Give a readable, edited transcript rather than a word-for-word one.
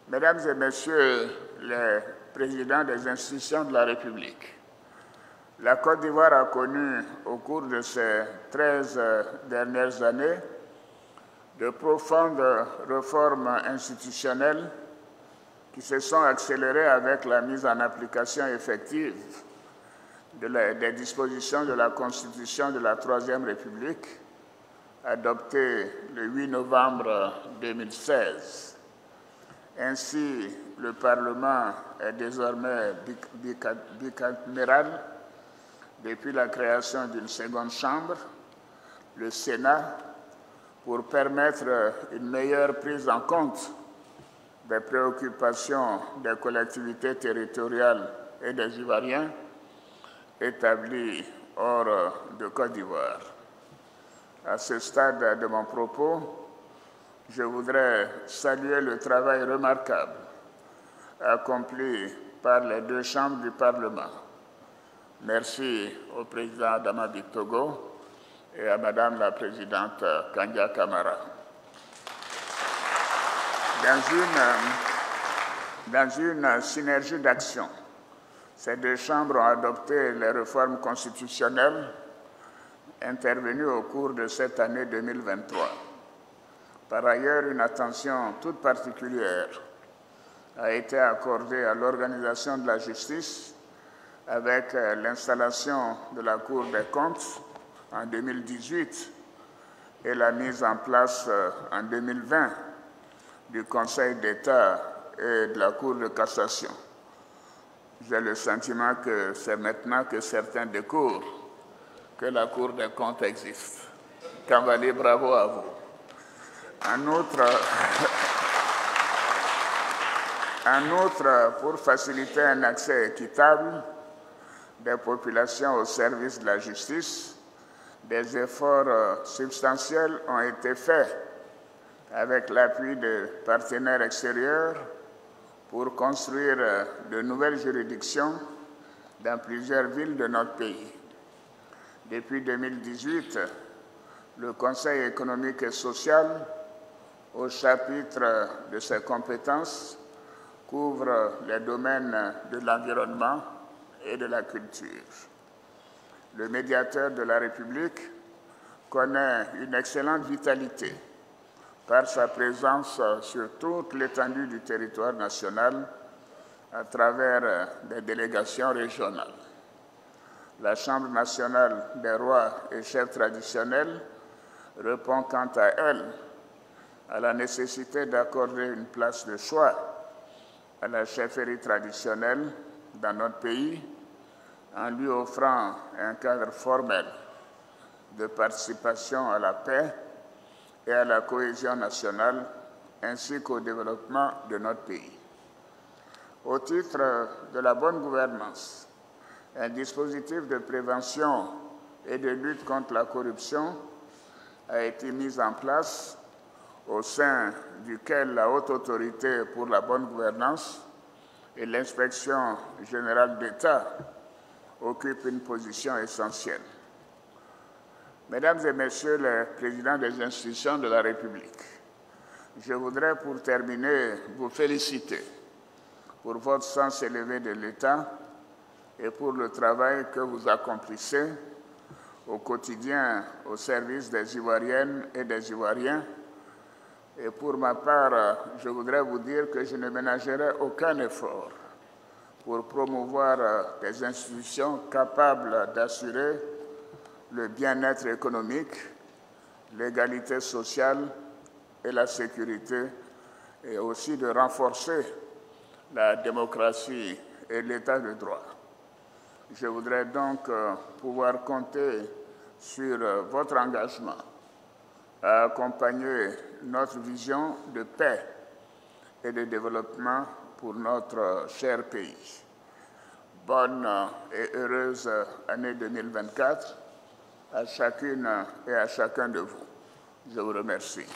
Mesdames et Messieurs les présidents des institutions de la République, la Côte d'Ivoire a connu au cours de ces 13 dernières années de profondes réformes institutionnelles qui se sont accélérées avec la mise en application effective des dispositions de la Constitution de la Troisième République, adoptée le 8 novembre 2016. Ainsi, le Parlement est désormais bicaméral depuis la création d'une seconde chambre, le Sénat, pour permettre une meilleure prise en compte des préoccupations des collectivités territoriales et des Ivoiriens établis hors de Côte d'Ivoire. À ce stade de mon propos, je voudrais saluer le travail remarquable accompli par les deux chambres du Parlement. Merci au président Adama Bictogo et à Madame la Présidente Kandia Camara. Dans une synergie d'action, ces deux chambres ont adopté les réformes constitutionnelles intervenues au cours de cette année 2023. Par ailleurs, une attention toute particulière a été accordée à l'organisation de la justice avec l'installation de la Cour des comptes en 2018 et la mise en place en 2020 du Conseil d'État et de la Cour de cassation. J'ai le sentiment que c'est maintenant que certains découvrent que la Cour des comptes existe. Kambali, bravo à vous. En outre, pour faciliter un accès équitable des populations au service de la justice, des efforts substantiels ont été faits avec l'appui de partenaires extérieurs pour construire de nouvelles juridictions dans plusieurs villes de notre pays. Depuis 2018, le Conseil économique et social, au chapitre de ses compétences, couvre les domaines de l'environnement et de la culture. Le médiateur de la République connaît une excellente vitalité par sa présence sur toute l'étendue du territoire national à travers des délégations régionales. La Chambre nationale des rois et chefs traditionnels répond quant à elle à la nécessité d'accorder une place de choix à la chefferie traditionnelle dans notre pays en lui offrant un cadre formel de participation à la paix et à la cohésion nationale ainsi qu'au développement de notre pays. Au titre de la bonne gouvernance, un dispositif de prévention et de lutte contre la corruption a été mis en place au sein duquel la Haute Autorité pour la bonne gouvernance et l'Inspection générale d'État occupent une position essentielle. Mesdames et Messieurs les présidents des institutions de la République, je voudrais pour terminer vous féliciter pour votre sens élevé de l'État et pour le travail que vous accomplissez au quotidien au service des Ivoiriennes et des Ivoiriens. Et pour ma part, je voudrais vous dire que je ne ménagerai aucun effort pour promouvoir des institutions capables d'assurer le bien-être économique, l'égalité sociale et la sécurité, et aussi de renforcer la démocratie et l'état de droit. Je voudrais donc pouvoir compter sur votre engagement à accompagner notre vision de paix et de développement pour notre cher pays. Bonne et heureuse année 2024 à chacune et à chacun de vous. Je vous remercie.